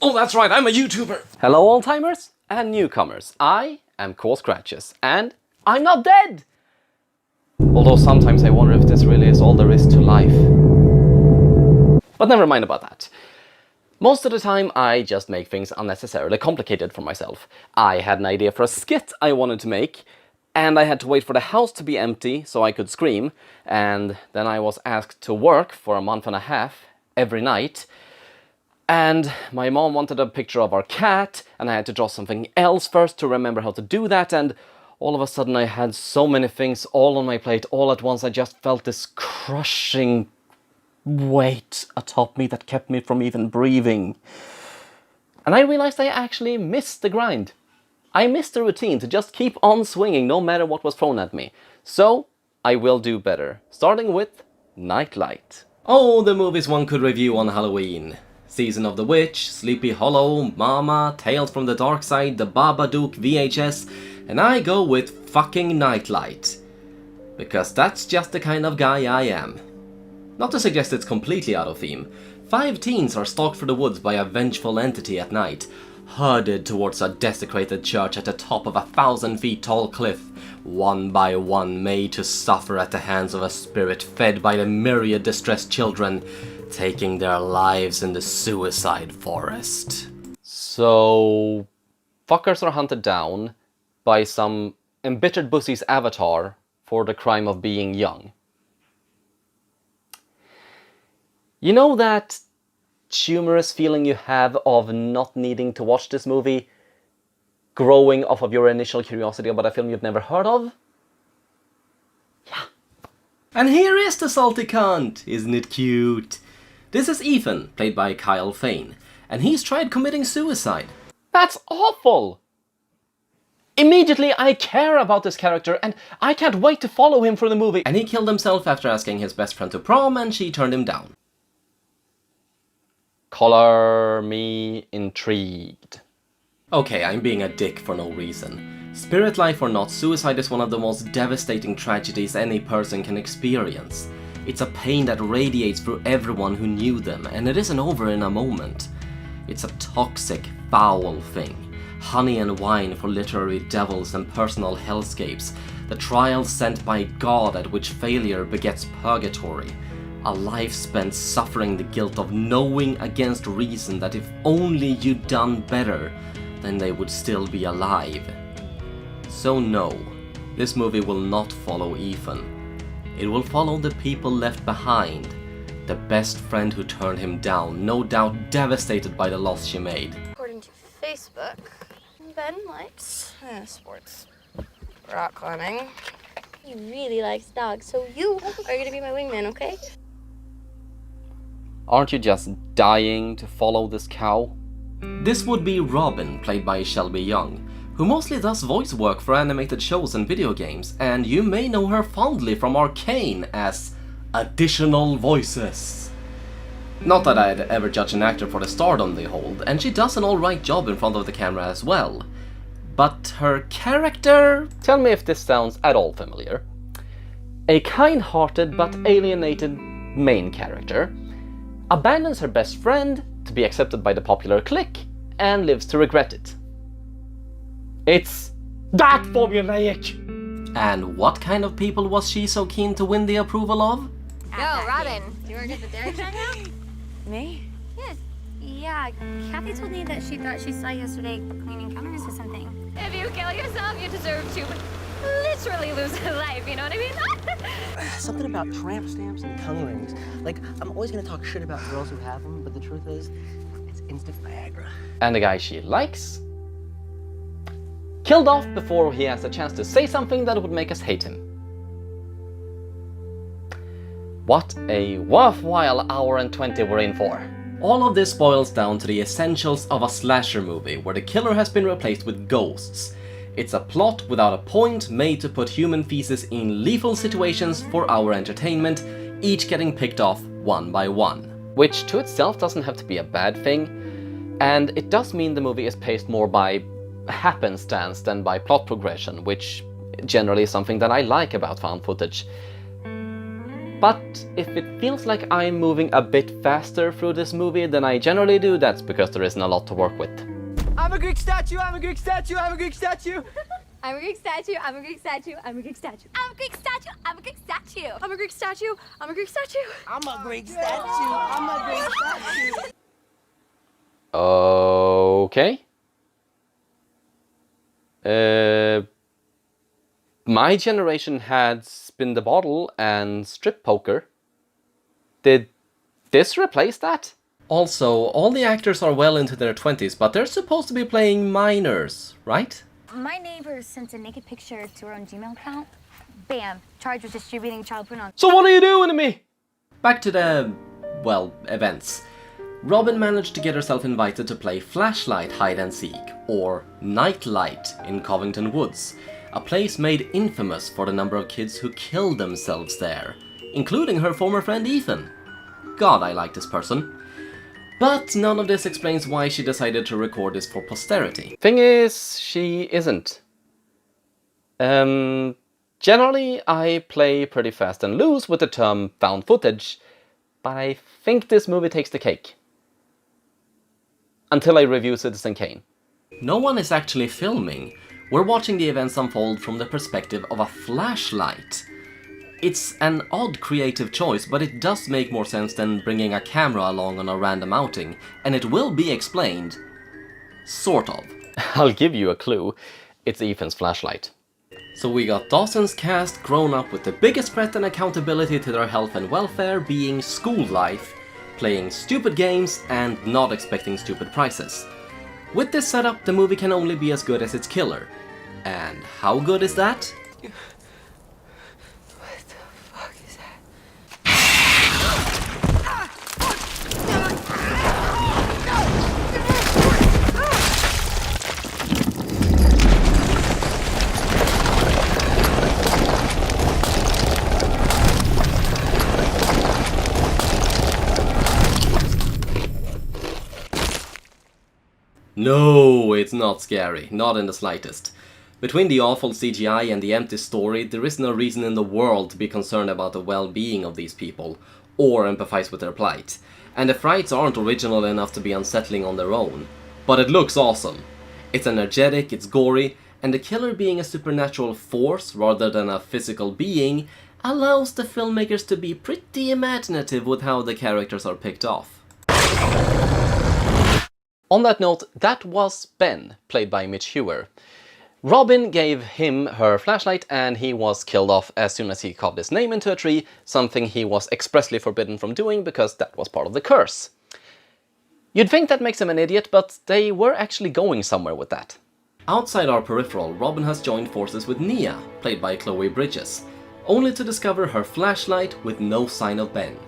Oh, that's right, I'm a YouTuber! Hello, old-timers and newcomers. I am Core Scratches, and I'm not dead! Although sometimes I wonder if this really is all there is to life. But never mind about that. Most of the time, I just make things unnecessarily complicated for myself. I had an idea for a skit I wanted to make, and I had to wait for the house to be empty so I could scream, and then I was asked to work for a month and a half every night. And my mom wanted a picture of our cat, and I had to draw something else first to remember how to do that, and all of a sudden I had so many things all on my plate all at once. I just felt this crushing weight atop me that kept me from even breathing. And I realized I actually missed the grind. I missed the routine to just keep on swinging no matter what was thrown at me. So I will do better, starting with Nightlight. Oh, the movies one could review on Halloween. Season of the Witch, Sleepy Hollow, Mama, Tales from the Dark Side, the Babadook VHS, and I go with fucking Nightlight. Because that's just the kind of guy I am. Not to suggest it's completely out of theme. 5 teens are stalked through the woods by a vengeful entity at night, herded towards a desecrated church at the top of a 1,000 feet tall cliff, one by one made to suffer at the hands of a spirit fed by the myriad distressed children, taking their lives in the suicide forest. So, fuckers are hunted down by some embittered pussy's avatar for the crime of being young. You know that humorous feeling you have of not needing to watch this movie, growing off of your initial curiosity about a film you've never heard of? Yeah. And here is the salty cunt! Isn't it cute? This is Ethan, played by Kyle Fane, and he's tried committing suicide. That's awful! Immediately I care about this character, and I can't wait to follow him through the movie. And he killed himself after asking his best friend to prom, and she turned him down. Color me intrigued. Okay, I'm being a dick for no reason. Spirit life or not, suicide is one of the most devastating tragedies any person can experience. It's a pain that radiates through everyone who knew them, and it isn't over in a moment. It's a toxic, foul thing. Honey and wine for literary devils and personal hellscapes. The trial sent by God at which failure begets purgatory. A life spent suffering the guilt of knowing against reason that if only you'd done better, then they would still be alive. So no, this movie will not follow Ethan. It will follow the people left behind. The best friend who turned him down, no doubt devastated by the loss she made. According to Facebook, Ben likes sports, rock climbing. He really likes dogs, so you are gonna be my wingman, okay? Aren't you just dying to follow this cow? This would be Robin, played by Shelby Young, who mostly does voice work for animated shows and video games, and you may know her fondly from Arcane as Additional Voices. Not that I'd ever judge an actor for the stardom they hold, and she does an alright job in front of the camera as well. But her character? Tell me if this sounds at all familiar. A kind-hearted but alienated main character abandons her best friend to be accepted by the popular clique and lives to regret it. It's that formulaic! And what kind of people was she so keen to win the approval of? Yo, Robin, you work at the dairy farm now? Me? Yeah, Kathy told me that she thought she saw you yesterday cleaning counters or something. If you kill yourself, you deserve to literally lose a life, you know what I mean? Something about tramp stamps and tongue rings. Like, I'm always gonna talk shit about girls who have them, but the truth is, it's instant Viagra. And the guy she likes? Killed off before he has a chance to say something that would make us hate him. What a worthwhile hour and 20 we're in for. All of this boils down to the essentials of a slasher movie where the killer has been replaced with ghosts. It's a plot without a point made to put human feces in lethal situations for our entertainment, each getting picked off one by one. Which to itself doesn't have to be a bad thing, and it does mean the movie is paced more by happenstance than by plot progression, which generally is something that I like about found footage. But if it feels like I'm moving a bit faster through this movie than I generally do, that's because there isn't a lot to work with. I'm a Greek statue, I'm a Greek statue, I'm a Greek statue. I'm a Greek statue, I'm a Greek statue, I'm a Greek statue. I'm a Greek statue, I'm a Greek statue. I'm a Greek statue, I'm a Greek statue. I'm a Greek statue. I'm a Greek statue. Okay. My generation had Spin the Bottle and Strip Poker. Did this replace that? Also, all the actors are well into their 20s, but they're supposed to be playing minors, right? My neighbor sent a naked picture to her own Gmail account. Bam, charged with distributing child porn on. So what are you doing to me? Back to the, well, events. Robin managed to get herself invited to play Flashlight Hide and Seek, or Nightlight in Covington Woods, a place made infamous for the number of kids who killed themselves there, including her former friend Ethan. God, I like this person. But none of this explains why she decided to record this for posterity. Thing is, she isn't. Generally, I play pretty fast and loose with the term found footage, but I think this movie takes the cake. Until I review Citizen Kane. No one is actually filming. We're watching the events unfold from the perspective of a flashlight. It's an odd creative choice, but it does make more sense than bringing a camera along on a random outing, and it will be explained. Sort of. I'll give you a clue. It's Ethan's flashlight. So we got Dawson's cast grown up with the biggest threat and accountability to their health and welfare being school life, playing stupid games and not expecting stupid prizes. With this setup, the movie can only be as good as its killer. And how good is that? No, it's not scary, not in the slightest. Between the awful CGI and the empty story, there is no reason in the world to be concerned about the well-being of these people, or empathize with their plight. And the frights aren't original enough to be unsettling on their own. But it looks awesome. It's energetic, it's gory, and the killer being a supernatural force rather than a physical being allows the filmmakers to be pretty imaginative with how the characters are picked off. On that note, that was Ben, played by Mitch Hewer. Robin gave him her flashlight and he was killed off as soon as he carved his name into a tree, something he was expressly forbidden from doing because that was part of the curse. You'd think that makes him an idiot, but they were actually going somewhere with that. Outside our peripheral, Robin has joined forces with Nia, played by Chloe Bridges, only to discover her flashlight with no sign of Ben.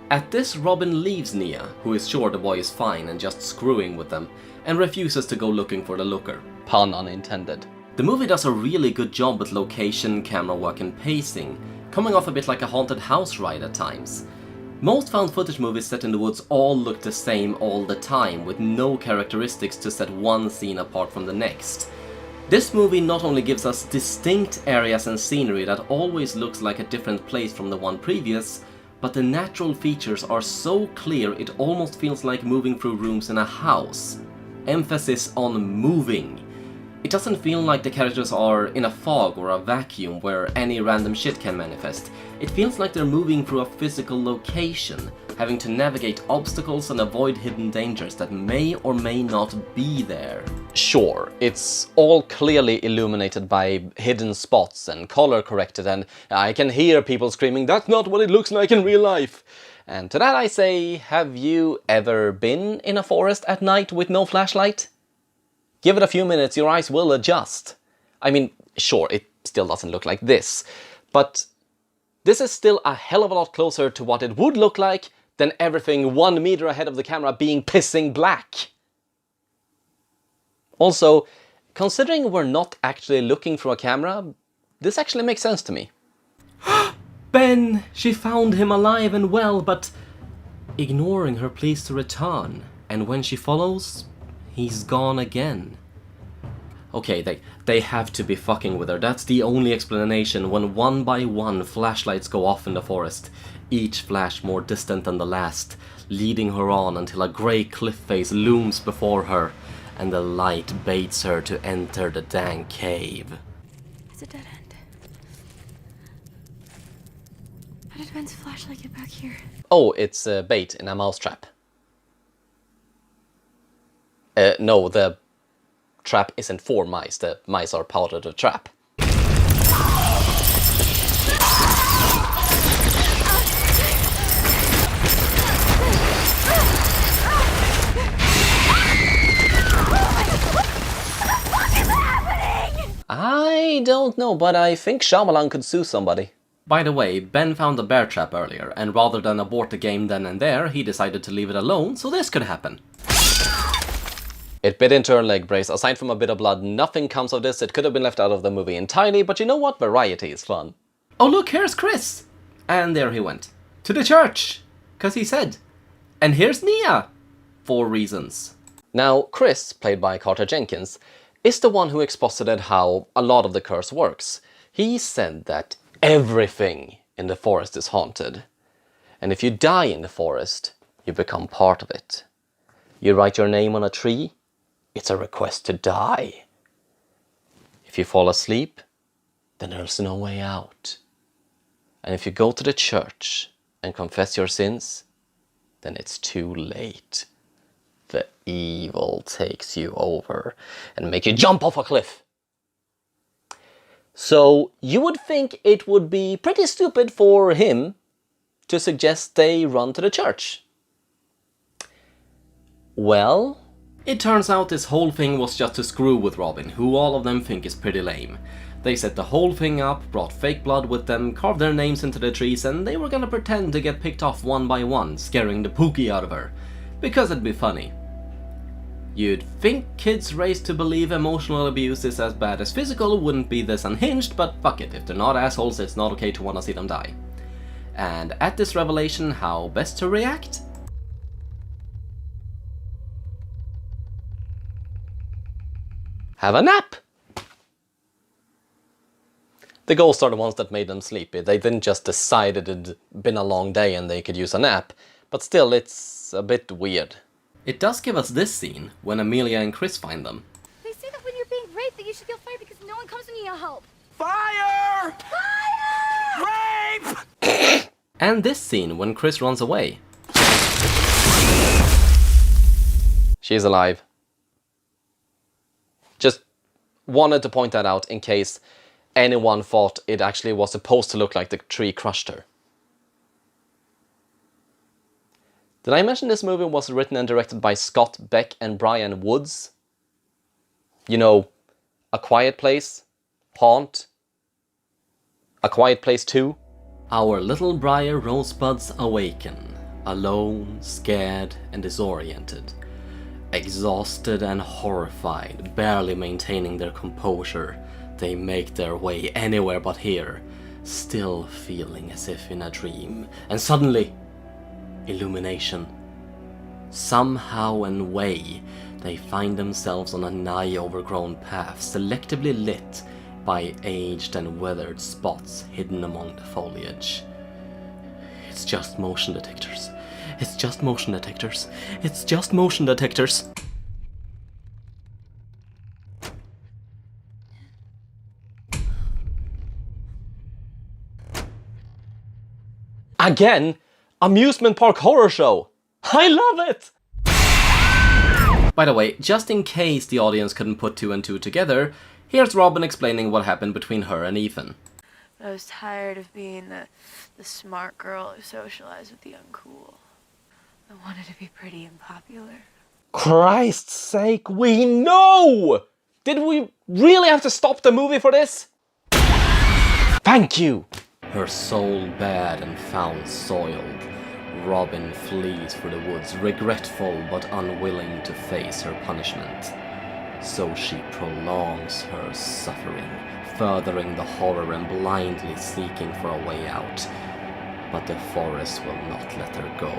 At this, Robin leaves Nia, who is sure the boy is fine and just screwing with them, and refuses to go looking for the looker. Pun unintended. The movie does a really good job with location, camera work and pacing, coming off a bit like a haunted house ride at times. Most found footage movies set in the woods all look the same all the time, with no characteristics to set one scene apart from the next. This movie not only gives us distinct areas and scenery that always looks like a different place from the one previous, but the natural features are so clear it almost feels like moving through rooms in a house. Emphasis on moving. It doesn't feel like the characters are in a fog or a vacuum where any random shit can manifest. It feels like they're moving through a physical location, having to navigate obstacles and avoid hidden dangers that may or may not be there. Sure, it's all clearly illuminated by hidden spots and color corrected, and I can hear people screaming, "That's not what it looks like in real life!" And to that I say, have you ever been in a forest at night with no flashlight? Give it a few minutes, your eyes will adjust. I mean, sure, it still doesn't look like this, but this is still a hell of a lot closer to what it would look like than everything 1 meter ahead of the camera being pissing black. Also, considering we're not actually looking through a camera, this actually makes sense to me. Ben! She found him alive and well, but ignoring her pleas to return, and when she follows, he's gone again. Okay, they have to be fucking with her. That's the only explanation when one by one flashlights go off in the forest, each flash more distant than the last, leading her on until a grey cliff face looms before her, and the light baits her to enter the dank cave. It's a dead end. How did Ben's flashlight get back here? Oh, it's a bait in a mousetrap. No, the trap isn't for mice. The mice are part of the trap. I don't know, but I think Shyamalan could sue somebody. By the way, Ben found a bear trap earlier, and rather than abort the game then and there, he decided to leave it alone so this could happen. It bit into her leg brace. Aside from a bit of blood, nothing comes of this. It could have been left out of the movie entirely, but you know what? Variety is fun. Oh look, here's Chris! And there he went. To the church! 'Cause he said. And here's Nia! 4 reasons. Now, Chris, played by Carter Jenkins, is the one who exposited how a lot of the curse works. He said that everything in the forest is haunted. And if you die in the forest, you become part of it. You write your name on a tree, it's a request to die. If you fall asleep, then there's no way out. And if you go to the church and confess your sins, then it's too late. The evil takes you over and make you jump off a cliff. So you would think it would be pretty stupid for him to suggest they run to the church. Well, it turns out this whole thing was just to screw with Robin, who all of them think is pretty lame. They set the whole thing up, brought fake blood with them, carved their names into the trees, and they were gonna pretend to get picked off one by one, scaring the pookie out of her. Because it'd be funny. You'd think kids raised to believe emotional abuse is as bad as physical wouldn't be this unhinged, but fuck it, if they're not assholes, it's not okay to wanna see them die. And at this revelation, how best to react? Have a nap! The ghosts are the ones that made them sleepy. They didn't just decide it had been a long day and they could use a nap, but still, it's a bit weird. It does give us this scene, when Amelia and Chris find them. They say that when you're being raped that you should feel fire because no one comes when you need help. Fire! Fire! Rape! And this scene, when Chris runs away. She's alive. Just wanted to point that out in case anyone thought it actually was supposed to look like the tree crushed her. Did I mention this movie was written and directed by Scott Beck and Brian Woods? You know, A Quiet Place, Haunt, A Quiet Place 2. Our little Briar rosebuds awaken, alone, scared and disoriented. Exhausted and horrified, barely maintaining their composure, they make their way anywhere but here, still feeling as if in a dream. And suddenly, illumination. Somehow and way, they find themselves on a nigh overgrown path, selectively lit by aged and weathered spots hidden among the foliage. It's just motion detectors. It's just motion detectors. It's just motion detectors. Again, amusement park horror show. I love it! By the way, just in case the audience couldn't put 2 and 2 together, here's Robin explaining what happened between her and Ethan. I was tired of being the smart girl who socialized with the uncool. I wanted to be pretty and popular. Christ's sake, we know! Did we really have to stop the movie for this? Thank you! Her soul bad and found soiled, Robin flees for the woods, regretful but unwilling to face her punishment. So she prolongs her suffering, furthering the horror and blindly seeking for a way out. But the forest will not let her go.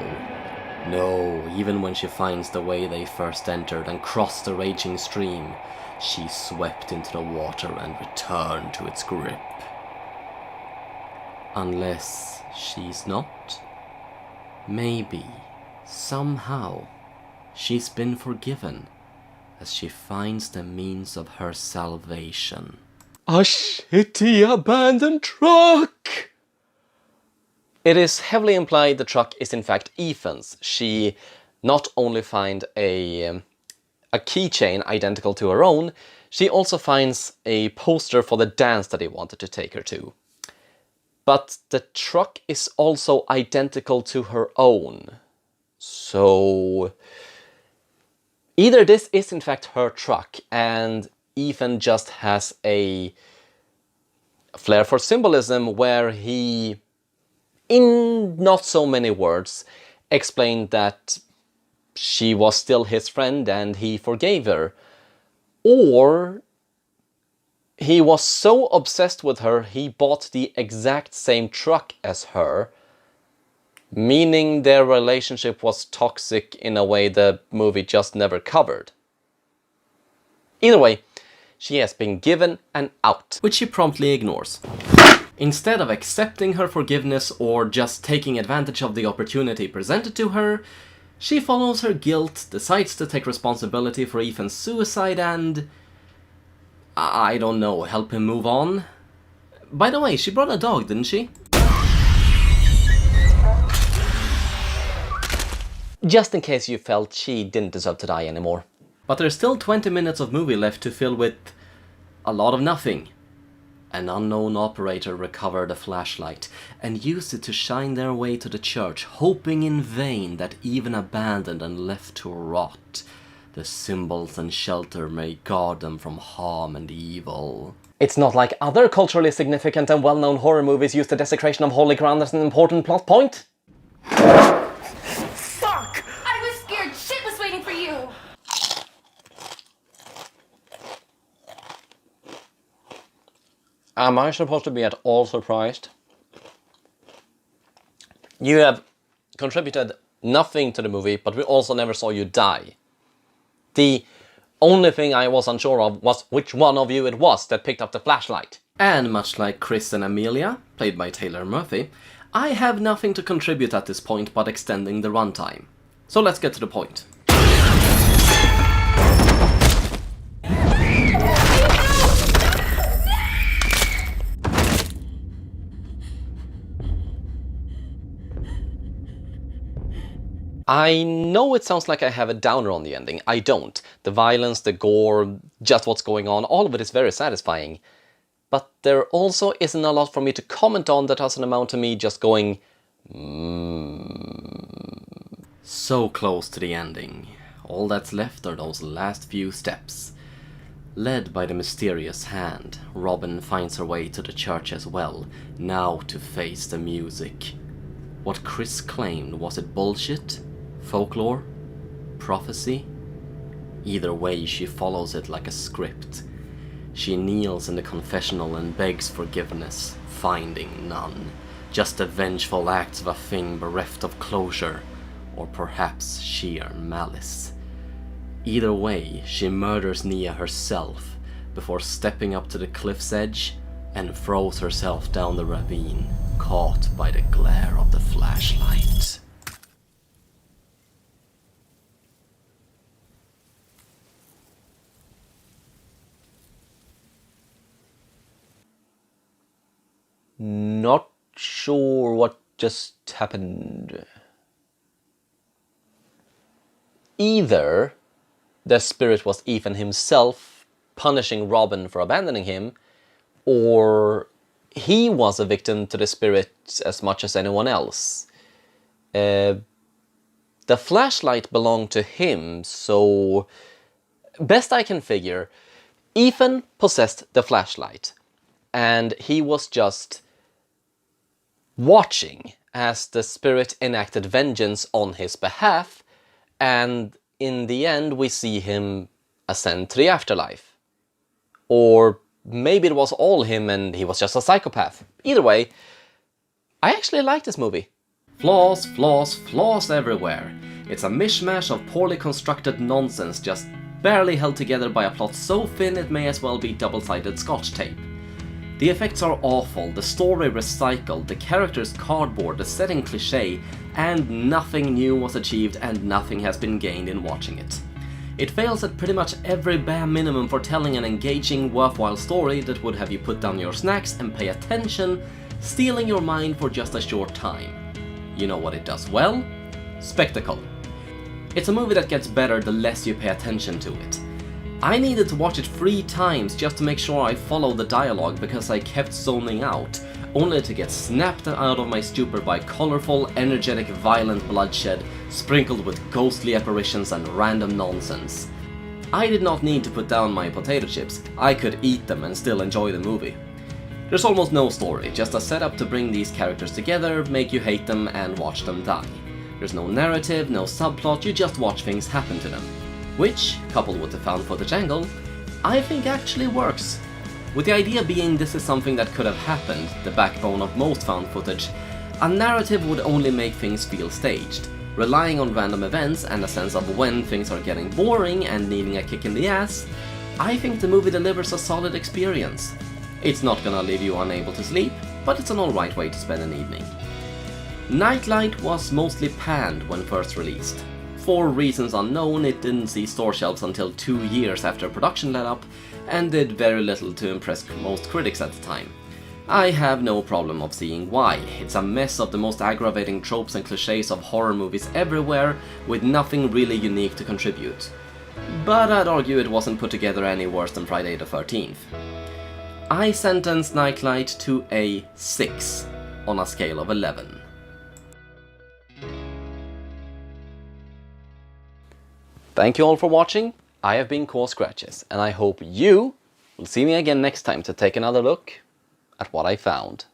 No, even when she finds the way they first entered and crossed the raging stream, she's swept into the water and returned to its grip. Unless she's not. Maybe, somehow, she's been forgiven as she finds the means of her salvation. A shitty abandoned truck! It is heavily implied the truck is in fact Ethan's. She not only finds a keychain identical to her own, she also finds a poster for the dance that he wanted to take her to. But the truck is also identical to her own. So either this is in fact her truck and Ethan just has a flair for symbolism where he, in not so many words, explained that she was still his friend and he forgave her. Or he was so obsessed with her, he bought the exact same truck as her, meaning their relationship was toxic in a way the movie just never covered. Either way, she has been given an out, which she promptly ignores. Instead of accepting her forgiveness or just taking advantage of the opportunity presented to her, she follows her guilt, decides to take responsibility for Ethan's suicide and, I don't know, help him move on? By the way, she brought a dog, didn't she? Just in case you felt she didn't deserve to die anymore. But there's still 20 minutes of movie left to fill with a lot of nothing. An unknown operator recovered a flashlight and used it to shine their way to the church, hoping in vain that even abandoned and left to rot, the symbols and shelter may guard them from harm and evil. It's not like other culturally significant and well-known horror movies use the desecration of holy ground as an important plot point. Fuck! I was scared shit was waiting for you! Am I supposed to be at all surprised? You have contributed nothing to the movie, but we also never saw you die. The only thing I was unsure of was which one of you it was that picked up the flashlight. And much like Chris and Amelia, played by Taylor Murphy, I have nothing to contribute at this point but extending the runtime. So let's get to the point. I know it sounds like I have a downer on the ending. I don't. The violence, the gore, just what's going on, all of it is very satisfying. But there also isn't a lot for me to comment on that doesn't amount to me just going, So close to the ending. All that's left are those last few steps. Led by the mysterious hand, Robin finds her way to the church as well, now to face the music. What Chris claimed, was it bullshit? Folklore? Prophecy? Either way, she follows it like a script. She kneels in the confessional and begs forgiveness, finding none. Just the vengeful acts of a thing bereft of closure, or perhaps sheer malice. Either way, she murders Nia herself before stepping up to the cliff's edge and throws herself down the ravine, caught by the glare of the flashlight. Not sure what just happened. Either the spirit was Ethan himself punishing Robin for abandoning him, or he was a victim to the spirit as much as anyone else. The flashlight belonged to him, so best I can figure, Ethan possessed the flashlight, and he was just watching as the spirit enacted vengeance on his behalf, and in the end we see him ascend to the afterlife. Or maybe it was all him and he was just a psychopath. Either way, I actually like this movie. Flaws, flaws, flaws everywhere. It's a mishmash of poorly constructed nonsense just barely held together by a plot so thin it may as well be double-sided scotch tape. The effects are awful, the story recycled, the characters cardboard, the setting cliché, and nothing new was achieved and nothing has been gained in watching it. It fails at pretty much every bare minimum for telling an engaging, worthwhile story that would have you put down your snacks and pay attention, stealing your mind for just a short time. You know what it does well? Spectacle. It's a movie that gets better the less you pay attention to it. I needed to watch it 3 times just to make sure I followed the dialogue because I kept zoning out, only to get snapped out of my stupor by colorful, energetic, violent bloodshed, sprinkled with ghostly apparitions and random nonsense. I did not need to put down my potato chips, I could eat them and still enjoy the movie. There's almost no story, just a setup to bring these characters together, make you hate them and watch them die. There's no narrative, no subplot, you just watch things happen to them. Which, coupled with the found footage angle, I think actually works. With the idea being this is something that could have happened, the backbone of most found footage, a narrative would only make things feel staged. Relying on random events and a sense of when things are getting boring and needing a kick in the ass, I think the movie delivers a solid experience. It's not gonna leave you unable to sleep, but it's an alright way to spend an evening. Nightlight was mostly panned when first released. For reasons unknown, it didn't see store shelves until 2 years after production let up, and did very little to impress most critics at the time. I have no problem of seeing why. It's a mess of the most aggravating tropes and clichés of horror movies everywhere, with nothing really unique to contribute. But I'd argue it wasn't put together any worse than Friday the 13th. I sentence Nightlight to a 6 on a scale of 11. Thank you all for watching. I have been Core Scratches, and I hope you will see me again next time to take another look at what I found.